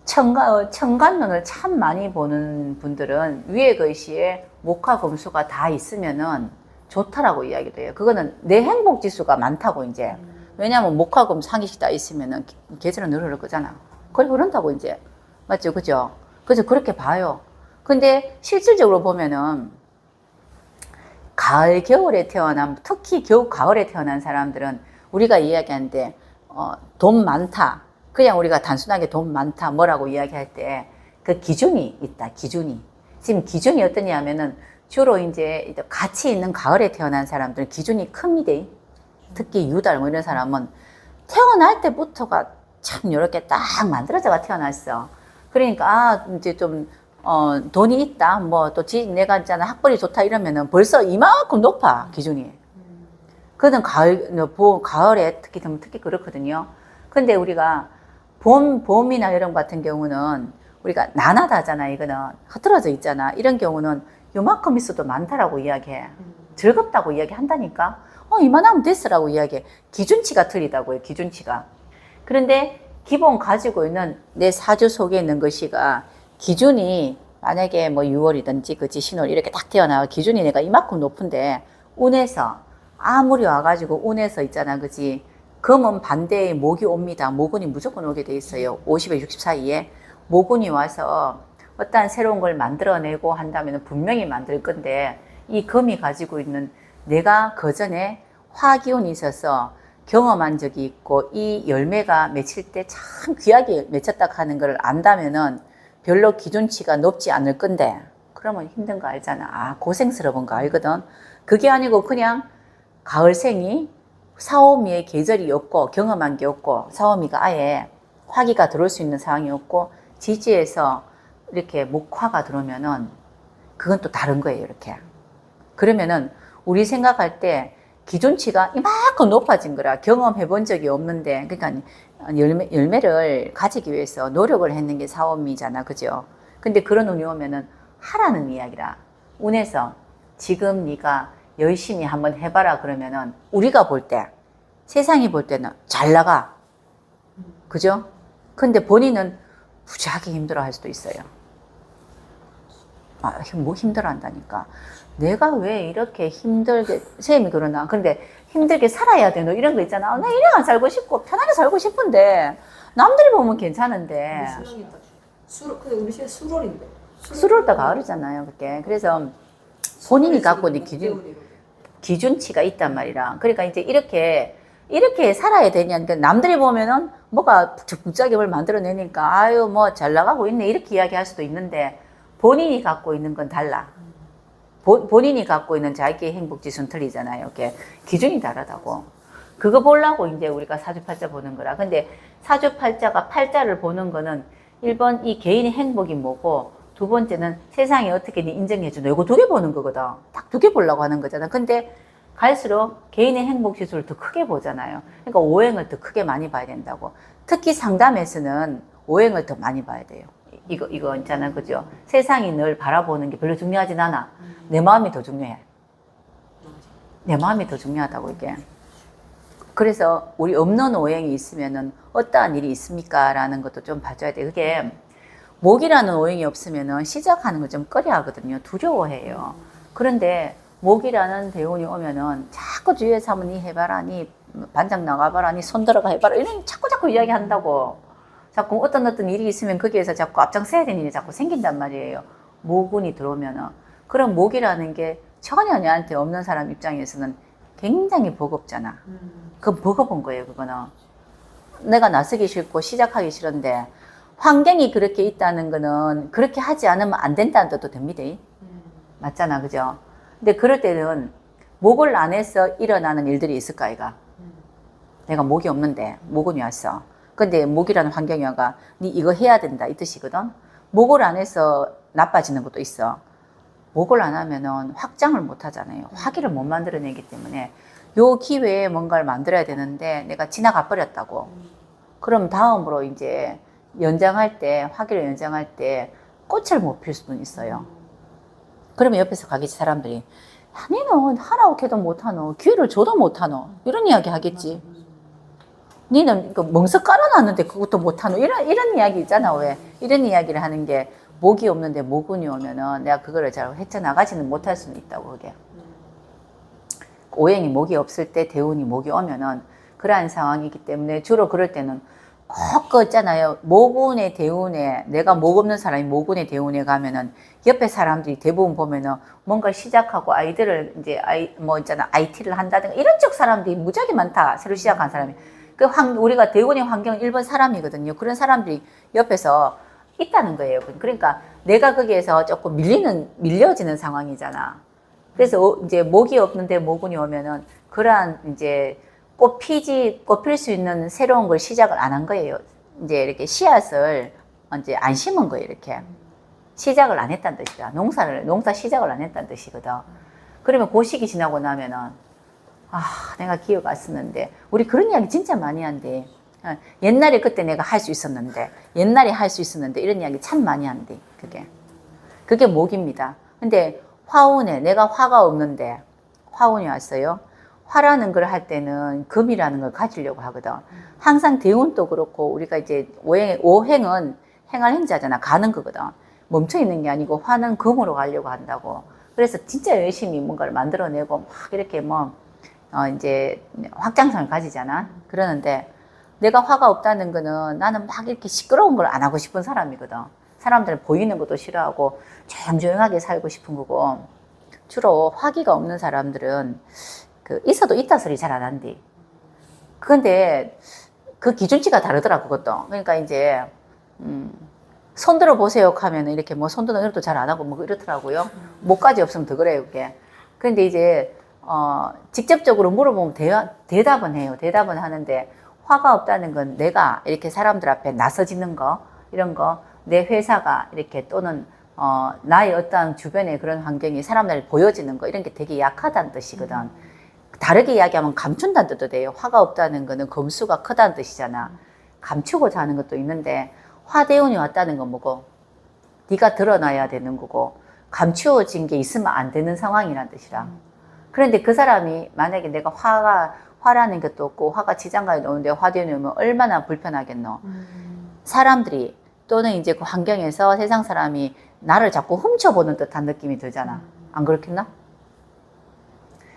천간론을 참 많이 보는 분들은 위의 글씨에 목화 금수가 다 있으면은 좋다라고 이야기도 해요. 그거는 내 행복 지수가 많다고 이제. 왜냐하면 목화 금 상기식 다 있으면은 계절은 늘 흐를 거잖아. 그래 흐른다고 이제. 맞죠? 그죠? 그래서 그렇게 봐요. 근데 실질적으로 보면은 가을, 겨울에 태어난, 특히 가을에 태어난 사람들은 우리가 이야기하는데, 돈 많다. 그냥 우리가 단순하게 돈 많다. 뭐라고 이야기할 때, 그 기준이 있다. 기준이. 지금 기준이 어떠냐 하면은, 주로 이제 같이 있는 가을에 태어난 사람들은 기준이 큽니다. 특히 유달 뭐 이런 사람은 태어날 때부터가 참 이렇게 딱 만들어져가 태어났어. 그러니까, 이제 좀, 돈이 있다. 뭐, 또 내가 있잖아. 학벌이 좋다. 이러면은 벌써 이만큼 높아. 기준이. 그거는 가을에 특히 그렇거든요. 근데 우리가 봄이나 여름 같은 경우는 우리가 나나다잖아. 이거는 흐트러져 있잖아. 이런 경우는 요만큼 있어도 많다라고 이야기해. 즐겁다고 이야기한다니까. 이만하면 됐어라고 이야기해. 기준치가 틀리다고 해요. 기준치가. 그런데 기본 가지고 있는 내 사주 속에 있는 것이가 기준이 만약에 뭐 6월이든지 그치 신월 이렇게 딱 태어나 기준이 내가 이만큼 높은데 운에서 아무리 와가지고 운에서 있잖아 그치 금은 반대에 목이 옵니다. 모군이 무조건 오게 돼 있어요. 50에 60 사이에 모군이 와서 어떠한 새로운 걸 만들어내고 한다면 분명히 만들 건데 이 금이 가지고 있는 내가 그전에 화기운이 있어서 경험한 적이 있고 이 열매가 맺힐 때 참 귀하게 맺혔다 하는 걸 안다면은 별로 기준치가 높지 않을 건데 그러면 힘든 거 알잖아. 아 고생스러운 거 알거든. 그게 아니고 그냥 가을생이 사오미의 계절이 없고 경험한 게 없고 사오미가 아예 화기가 들어올 수 있는 상황이 없고 지지에서 이렇게 목화가 들어오면은 그건 또 다른 거예요. 이렇게 그러면은 우리 생각할 때 기준치가 이만큼 높아진 거라. 경험해 본 적이 없는데 그러니까 열매를 가지기 위해서 노력을 했는 게 사오미잖아. 그죠? 근데 그런 운이 오면은 하라는 이야기라. 운에서 지금 네가 열심히 한번 해봐라 그러면은 우리가 볼 때 세상이 볼 때는 잘 나가. 그죠? 근데 본인은 무지하게 힘들어 할 수도 있어요. 뭐 힘들어 한다니까. 내가 왜 이렇게 힘들게, 선생님이 그러나. 근데 힘들게 살아야 돼. 너 이런 거 있잖아. 나 이래 안 살고 싶고, 편하게 살고 싶은데, 남들이 보면 괜찮은데. 근데 우리 시에 수월인데. 수월도 가을이잖아요, 그게. 그래서 본인이 갖고 있는 기준치가 있단 말이라. 그러니까 이제 이렇게 살아야 되냐니까 남들이 보면은 뭐가 붙잡임을 만들어내니까 아유, 뭐 잘 나가고 있네. 이렇게 이야기할 수도 있는데, 본인이 갖고 있는 건 달라. 본인이 갖고 있는 자기의 행복지수는 틀리잖아요. 이렇게 기준이 다르다고. 그거 보려고 이제 우리가 사주팔자 보는 거라. 근데 사주팔자가 팔자를 보는 거는 1번 이 개인의 행복이 뭐고 두 번째는 세상이 어떻게 인정해주노. 이거 두 개 보는 거거든. 딱 두 개 보려고 하는 거잖아. 근데 갈수록 개인의 행복지수를 더 크게 보잖아요. 그러니까 오행을 더 크게 많이 봐야 된다고. 특히 상담에서는 오행을 더 많이 봐야 돼요. 이거 있잖아. 그죠? 세상이 널 바라보는 게 별로 중요하진 않아. 내 마음이 더 중요해. 내 마음이 더 중요하다고, 이게. 그래서 우리 없는 오행이 있으면은 어떠한 일이 있습니까? 라는 것도 좀 봐줘야 돼. 그게 목이라는 오행이 없으면은 시작하는 걸 좀 꺼려 하거든요. 두려워해요. 그런데 목이라는 대운이 오면은 자꾸 주위에서 한번 니 해봐라, 니 반장 나가봐라, 니 손 들어가 해봐라. 이런 자꾸 이야기 한다고. 자꾸 어떤 일이 있으면 거기에서 자꾸 앞장서야 되는 일이 자꾸 생긴단 말이에요. 모군이 들어오면은. 그럼 목이라는 게 전혀 내한테 없는 사람 입장에서는 굉장히 버겁잖아. 그건 버거운 거예요, 그거는. 내가 나서기 싫고 시작하기 싫은데 환경이 그렇게 있다는 거는 그렇게 하지 않으면 안 된다는 뜻도 됩니다. 맞잖아, 그죠? 근데 그럴 때는 목을 안 해서 일어나는 일들이 있을까, 이가? 내가 목이 없는데 모근이 왔어. 근데 목이라는 환경이 와가 니 이거 해야 된다 이 뜻이거든. 목을 안 해서 나빠지는 것도 있어. 목을 안 하면은 확장을 못 하잖아요. 화기를 못 만들어내기 때문에 요 기회에 뭔가를 만들어야 되는데 내가 지나가 버렸다고. 그럼 다음으로 이제 연장할 때, 화기를 연장할 때 꽃을 못 필 수는 있어요. 그러면 옆에서 가겠지, 사람들이. 야, 니는 하라고 해도 못하노. 기회를 줘도 못하노. 이런 이야기 하겠지. 니는 멍석 깔아놨는데 그것도 못하노. 이런 이야기 있잖아, 왜. 이런 이야기를 하는 게 목이 없는데 모근이 오면은 내가 그거를 잘 헤쳐나가지는 못할 수는 있다고, 그게. 오행이 목이 없을 때 대운이 목이 오면은 그러한 상황이기 때문에 주로 그럴 때는 꼭 그 있잖아요. 모군의 대운에, 내가 목 없는 사람이 모군의 대운에 가면은 옆에 사람들이 대부분 보면은 뭔가를 시작하고 아이들을 이제 IT를 한다든가 이런 쪽 사람들이 무지하게 많다. 새로 시작한 사람이. 우리가 대운의 환경은 일본 사람이거든요. 그런 사람들이 옆에서 있다는 거예요. 그러니까 내가 거기에서 조금 밀려지는 상황이잖아. 그래서 이제 목이 없는데 모군이 오면은 그러한 이제 꽃필 수 있는 새로운 걸 시작을 안 한 거예요. 이제 이렇게 씨앗을 이제 안 심은 거예요. 이렇게 시작을 안 했다는 뜻이다. 농사 시작을 안 했다는 뜻이거든. 그러면 그 시기 지나고 나면은 내가 기억 안 쓰는데 우리 그런 이야기 진짜 많이 한대. 옛날에 그때 내가 할 수 있었는데 옛날에 할 수 있었는데 이런 이야기 참 많이 한대. 그게 목입니다. 근데 화운에 내가 화가 없는데 화운이 왔어요. 화라는 걸 할 때는 금이라는 걸 가지려고 하거든. 항상 대운도 그렇고 우리가 이제 오행은 행할 행자잖아. 가는 거거든. 멈춰 있는 게 아니고 화는 금으로 가려고 한다고. 그래서 진짜 열심히 뭔가를 만들어내고 막 이렇게 이제 확장성을 가지잖아. 그러는데 내가 화가 없다는 거는 나는 막 이렇게 시끄러운 걸 안 하고 싶은 사람이거든. 사람들 보이는 것도 싫어하고 조용조용하게 살고 싶은 거고. 주로 화기가 없는 사람들은 있어도 있다 소리 잘 안 한대. 근데 그 기준치가 다르더라, 그것도. 그러니까 이제, 손 들어보세요 하면 이렇게 손 드는 것도 잘 안 하고 이렇더라고요. 목까지 없으면 더 그래요, 그게. 그런데 이제, 직접적으로 물어보면 대답은 해요. 대답은 하는데, 화가 없다는 건 내가 이렇게 사람들 앞에 나서지는 거, 이런 거, 내 회사가 이렇게 또는, 나의 어떤 주변의 그런 환경이 사람들 보여지는 거, 이런 게 되게 약하다는 뜻이거든. 다르게 이야기하면 감춘다는 뜻도 돼요. 화가 없다는 거는 검수가 크다는 뜻이잖아. 감추고자 하는 것도 있는데 화대운이 왔다는 건 뭐고? 네가 드러나야 되는 거고 감추어진 게 있으면 안 되는 상황이란 뜻이라. 그런데 그 사람이 만약에 내가 화라는 것도 없고 화가 지장간에 오는데 화대운이 오면 얼마나 불편하겠노. 사람들이 또는 이제 그 환경에서 세상 사람이 나를 자꾸 훔쳐보는 듯한 느낌이 들잖아. 안 그렇겠나?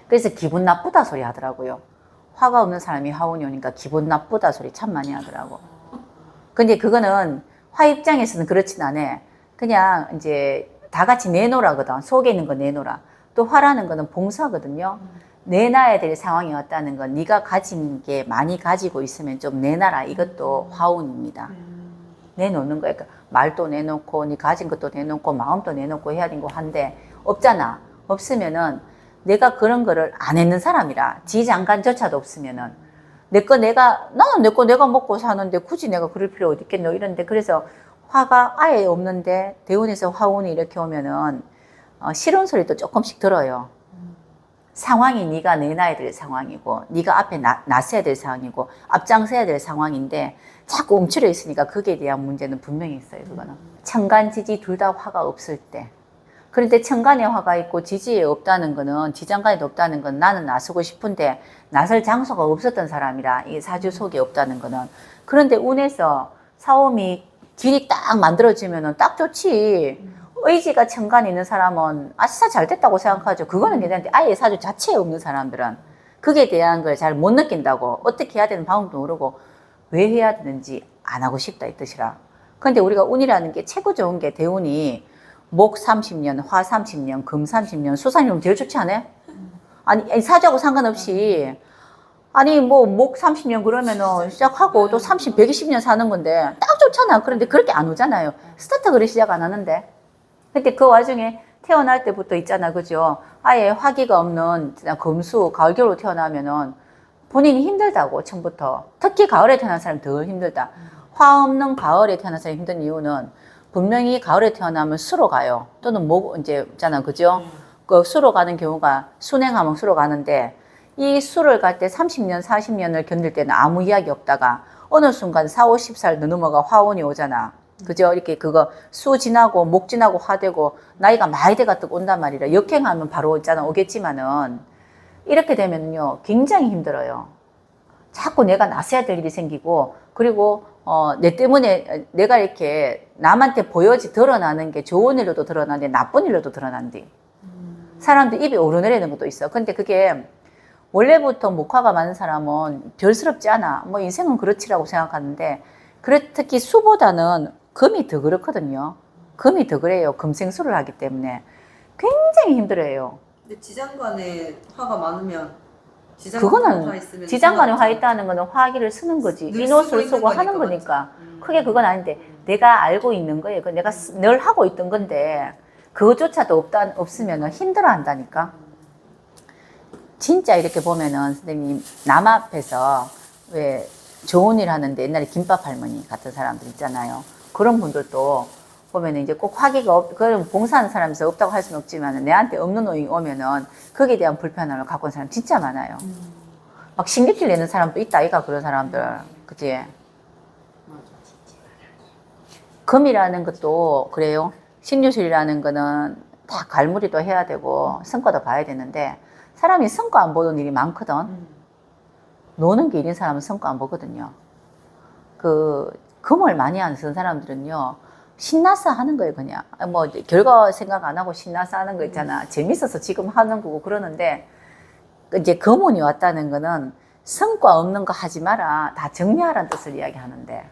그래서 기분 나쁘다 소리 하더라고요. 화가 없는 사람이 화운이 오니까 기분 나쁘다 소리 참 많이 하더라고. 근데 그거는 화 입장에서는 그렇진 않아. 그냥 이제 다 같이 내놓으라거든. 속에 있는 거 내놓으라. 또 화라는 거는 봉사거든요. 내놔야 될 상황이 왔다는 건 네가 가진 게 많이 가지고 있으면 좀 내놔라. 이것도 화운입니다. 내놓는 거야. 그러니까 말도 내놓고 네 가진 것도 내놓고 마음도 내놓고 해야 되고 한데 없잖아. 없으면은 내가 그런 거를 안 했는 사람이라 지장간조차도 없으면은 나는 내 거 내가 먹고 사는데 굳이 내가 그럴 필요 어디 있겠노 이런데 그래서 화가 아예 없는데 대운에서 화운이 이렇게 오면은 싫은 소리도 조금씩 들어요. 상황이 네가 내놔야 될 상황이고 네가 앞에 나서야 될 상황이고 앞장서야 될 상황인데 자꾸 움츠려 있으니까 거기에 대한 문제는 분명히 있어요. 그거는 천간지지 둘 다 화가 없을 때. 그런데 천간에 화가 있고 지지에 없다는 거는 지장간에도 없다는 건 나는 나서고 싶은데 나설 장소가 없었던 사람이라 이 사주 속에 없다는 거는. 그런데 운에서 사오미 길이 딱 만들어지면은 딱 좋지. 의지가 천간에 있는 사람은 아싸 잘 됐다고 생각하죠. 그거는 괜찮은데 아예 사주 자체에 없는 사람들은 그게 대한 걸 잘 못 느낀다고. 어떻게 해야 되는 방법도 모르고 왜 해야 되는지 안 하고 싶다 이 뜻이라. 근데 우리가 운이라는 게 최고 좋은 게 대운이 목 30년, 화 30년, 금 30년, 수 30년 제일 좋지 않아요? 아니 사주하고 상관없이 목 30년 그러면은 시작하고 또 120년 사는 건데 딱 좋잖아. 그런데 그렇게 안 오잖아요. 스타트 그래 시작 안 하는데. 근데 그 와중에 태어날 때부터 있잖아. 그죠? 아예 화기가 없는 금수, 가을, 겨울로 태어나면은 본인이 힘들다고, 처음부터. 특히 가을에 태어난 사람이 더 힘들다. 화 없는 가을에 태어난 사람이 힘든 이유는 분명히 가을에 태어나면 수로 가요. 또는 이제, 있잖아. 그죠? 그 수로 가는 경우가 순행하면 수로 가는데 이 수를 갈 때 30년, 40년을 견딜 때는 아무 이야기 없다가 어느 순간 4, 50살 넘어가 화운이 오잖아. 그죠? 이렇게 그거 수 지나고 목 지나고 화 되고 나이가 많이 돼가 또 온단 말이라. 역행하면 바로 있잖아. 오겠지만은 이렇게 되면요. 굉장히 힘들어요. 자꾸 내가 나서야 될 일이 생기고 그리고 내 때문에 내가 이렇게 남한테 드러나는 게 좋은 일로도 드러나는데 나쁜 일로도 드러난디. 사람들 입이 오르내리는 것도 있어. 근데 그게 원래부터 목화가 많은 사람은 별스럽지 않아. 뭐 인생은 그렇지라고 생각하는데 특히 수보다는 금이 더 그렇거든요. 금이 더 그래요. 금생수를 하기 때문에 굉장히 힘들어요. 근데 지장간에 화가 많으면 그거는 지장간에 화 있다는 거는 화기를 쓰는 거지. 인옷을 쓰고 하는 거니까. 크게 그건 아닌데 내가 알고 있는 거예요. 내가 늘 하고 있던 건데 그것조차도 없으면 힘들어 한다니까. 진짜 이렇게 보면은 선생님 남 앞에서 왜 좋은 일 하는데 옛날에 김밥 할머니 같은 사람들 있잖아요. 그런 분들도 보면은 이제 꼭 화기가 그런 봉사하는 사람에서 없다고 할 수는 없지만 내한테 없는 노인이 오면은 거기에 대한 불편함을 갖고 온 사람 진짜 많아요. 막 신경질 내는 사람도 있다 이가 그런 사람들. 그치? 금이라는 것도 그래요. 신유술이라는 거는 다 갈무리도 해야 되고 성과도 봐야 되는데 사람이 성과 안 보는 일이 많거든. 노는 게 일인 사람은 성과 안 보거든요. 금을 많이 안 쓰는 사람들은요, 신나서 하는 거예요, 그냥. 뭐, 결과 생각 안 하고 신나서 하는 거 있잖아. 재밌어서 지금 하는 거고 그러는데, 이제 금운이 왔다는 거는 성과 없는 거 하지 마라. 다 정리하라는 뜻을 이야기하는데.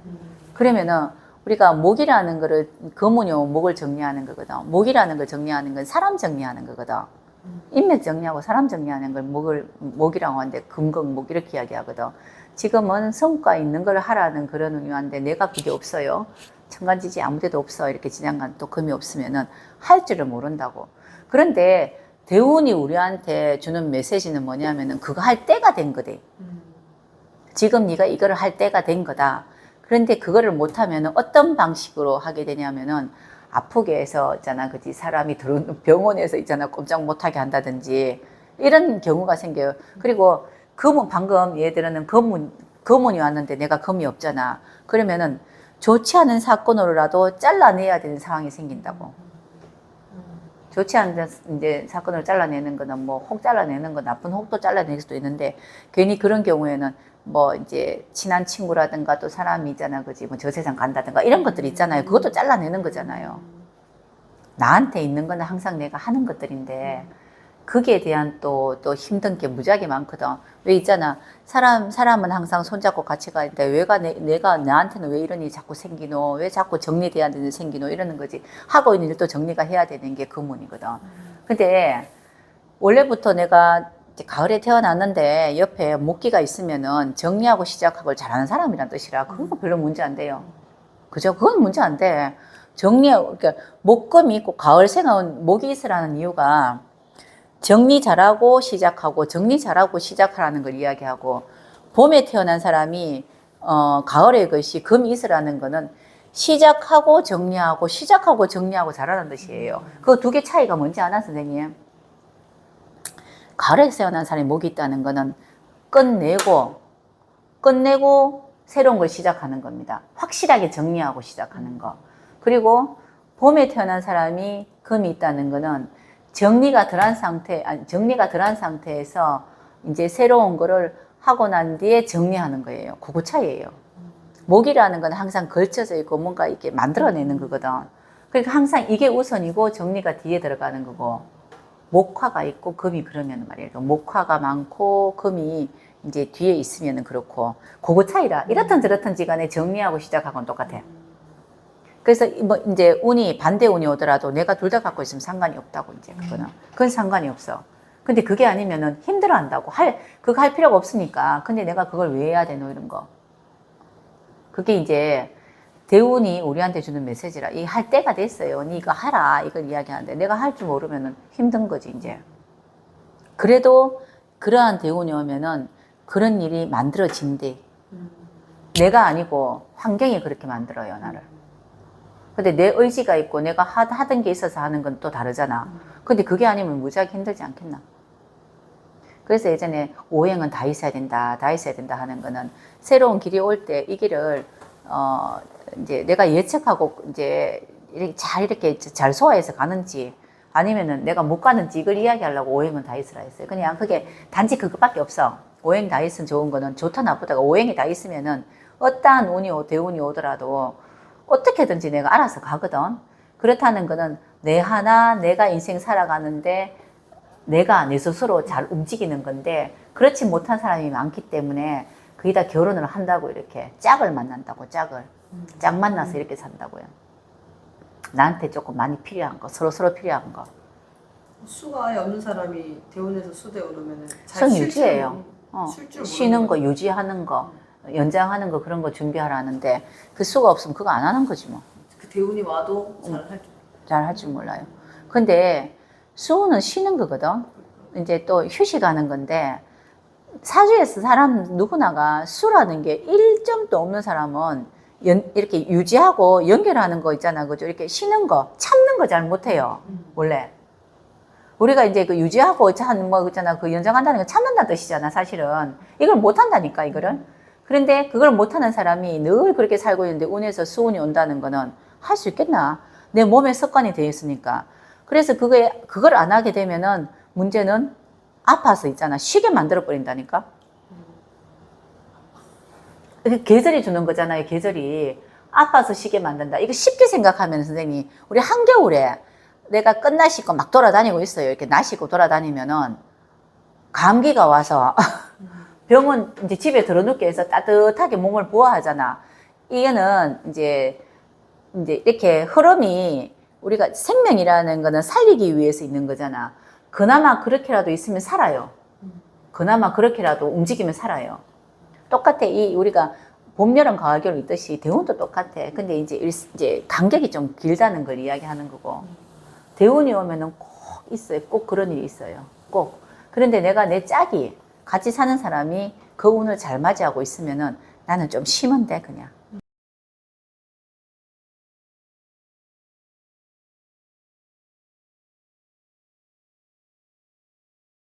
그러면은, 우리가 목이라는 거를, 금운이 오면 목을 정리하는 거거든. 목이라는 걸 정리하는 건 사람 정리하는 거거든. 인맥 정리하고 사람 정리하는 걸 목이라고 하는데 금극목 이렇게 이야기하거든. 지금은 성과 있는 걸 하라는 그런 의미인데 내가 그게 없어요. 천간지지 아무 데도 없어. 이렇게 지장간 또 금이 없으면은 할 줄을 모른다고. 그런데 대운이 우리한테 주는 메시지는 뭐냐면은 그거 할 때가 된 거대. 지금 네가 이거를 할 때가 된 거다. 그런데 그거를 못하면은 어떤 방식으로 하게 되냐면은 아프게 해서 있잖아, 그지? 사람이 병원에서 있잖아, 꼼짝 못하게 한다든지 이런 경우가 생겨요. 그리고 방금 얘들은 금운이 왔는데 내가 금이 없잖아. 그러면은 좋지 않은 사건으로라도 잘라내야 되는 상황이 생긴다고. 좋지 않은 이제 사건을 잘라내는 거는 뭐 혹 잘라내는 거 나쁜 혹도 잘라낼 수도 있는데 괜히 그런 경우에는 뭐 이제 친한 친구라든가 또 사람이 있잖아, 그지? 뭐 저 세상 간다든가 이런 것들 있잖아요. 그것도 잘라내는 거잖아요. 나한테 있는 거는 항상 내가 하는 것들인데 거기에 대한 또 힘든 게 무지하게 많거든. 왜 있잖아. 사람은 항상 손잡고 같이 가는데 내가 나한테는 왜 이런 일이 자꾸 생기노? 왜 자꾸 정리돼야 되는 일이 생기노? 이러는 거지. 하고 있는 일도 정리가 해야 되는 게 금운이거든. 근데 원래부터 내가 이제 가을에 태어났는데 옆에 목기가 있으면은 정리하고 시작하고 잘하는 사람이란 뜻이라 그거 별로 문제 안 돼요. 그죠? 그건 문제 안 돼. 그러니까 목금이 있고 가을 생각은 목이 있으라는 이유가 정리 잘하고 시작하고 정리 잘하고 시작하라는 걸 이야기하고 봄에 태어난 사람이 가을에 것이 금이 있으라는 거는 시작하고 정리하고 시작하고 정리하고 잘하는 뜻이에요. 그 두 개 차이가 뭔지 아나 선생님? 가을에 태어난 사람이 목이 있다는 거는 끝내고 새로운 걸 시작하는 겁니다. 확실하게 정리하고 시작하는 거. 그리고 봄에 태어난 사람이 금이 있다는 거는 정리가 덜한 상태에서 이제 새로운 거를 하고 난 뒤에 정리하는 거예요. 그거 차이예요. 목이라는 건 항상 걸쳐져 있고 뭔가 이렇게 만들어내는 거거든. 그러니까 항상 이게 우선이고 정리가 뒤에 들어가는 거고 목화가 있고 금이 그러면 말이에요. 목화가 많고 금이 이제 뒤에 있으면 그렇고 그거 차이라. 이렇든 저렇든지 간에 정리하고 시작하고는 똑같아. 그래서 뭐 이제 반대 운이 오더라도 내가 둘 다 갖고 있으면 상관이 없다고 이제 그건 상관이 없어. 근데 그게 아니면은 힘들어 한다고. 그거 할 필요가 없으니까. 근데 내가 그걸 왜 해야 되노 이런 거. 그게 이제 대운이 우리한테 주는 메시지라. 이 할 때가 됐어요. 니 이거 하라. 이걸 이야기하는데 내가 할 줄 모르면은 힘든 거지 이제. 그래도 그러한 대운이 오면은 그런 일이 만들어진대. 내가 아니고 환경이 그렇게 만들어요, 나를. 근데 내 의지가 있고 내가 하던 게 있어서 하는 건 또 다르잖아. 근데 그게 아니면 무지하게 힘들지 않겠나? 그래서 예전에 오행은 다 있어야 된다, 다 있어야 된다 하는 거는 새로운 길이 올 때 이 길을, 이제 내가 예측하고 이제 이렇게 잘 소화해서 가는지 아니면은 내가 못 가는지 이걸 이야기하려고 오행은 다 있으라 했어요. 그냥 그게 단지 그것밖에 없어. 오행 다 있으면 좋은 거는 좋다 나쁘다가 오행이 다 있으면은 어떠한 운이 대운이 오더라도 어떻게든지 내가 알아서 가거든. 그렇다는 거는 내가 인생 살아가는데 내가 내 스스로 잘 움직이는 건데 그렇지 못한 사람이 많기 때문에 거기다 결혼을 한다고 이렇게 짝을 만난다고 짝 만나서 이렇게 산다고요. 나한테 조금 많이 필요한 거, 서로 필요한 거. 수가 아예 없는 사람이 대운에서 수대 오르면은 성 유지예요. 쉴줄 쉬는 거, 유지하는 거, 연장하는 거 그런 거 준비하라는데 그 수가 없으면 그거 안 하는 거지 뭐. 그 대운이 와도 잘 할 줄 몰라요. 근데 수는 쉬는 거거든. 이제 또 휴식하는 건데 사주에서 사람 누구나가 수라는 게 일점도 없는 사람은 이렇게 유지하고 연결하는 거 있잖아. 그죠? 이렇게 쉬는 거, 참는 거 잘 못해요. 원래. 우리가 이제 그 유지하고 뭐 있잖아. 그 연장한다는 거 참는다는 뜻이잖아. 사실은. 이걸 못한다니까, 이거를. 그런데 그걸 못하는 사람이 늘 그렇게 살고 있는데 운에서 수운이 온다는 거는 할 수 있겠나? 내 몸에 습관이 되어 있으니까. 그래서 그걸 안 하게 되면은 문제는 아파서 있잖아. 쉬게 만들어 버린다니까. 계절이 주는 거잖아요. 계절이 아파서 쉬게 만든다. 이거 쉽게 생각하면 선생님, 우리 한겨울에 내가 끝나시고 막 돌아다니고 있어요. 이렇게 나시고 돌아다니면은 감기가 와서 병원 이제 집에 들어눕게 해서 따뜻하게 몸을 보호하잖아. 이거는 이제 이렇게 흐름이 우리가 생명이라는 거는 살리기 위해서 있는 거잖아. 그나마 그렇게라도 있으면 살아요. 그나마 그렇게라도 움직이면 살아요. 똑같아. 우리가 봄, 여름, 가을, 겨울 있듯이 대운도 똑같아. 근데 이제 간격이 좀 길다는 걸 이야기하는 거고. 대운이 오면은 꼭 있어요. 꼭 그런 일이 있어요. 꼭. 그런데 내가 내 짝이 같이 사는 사람이 그 운을 잘 맞이하고 있으면은 나는 좀 쉬면 돼, 그냥.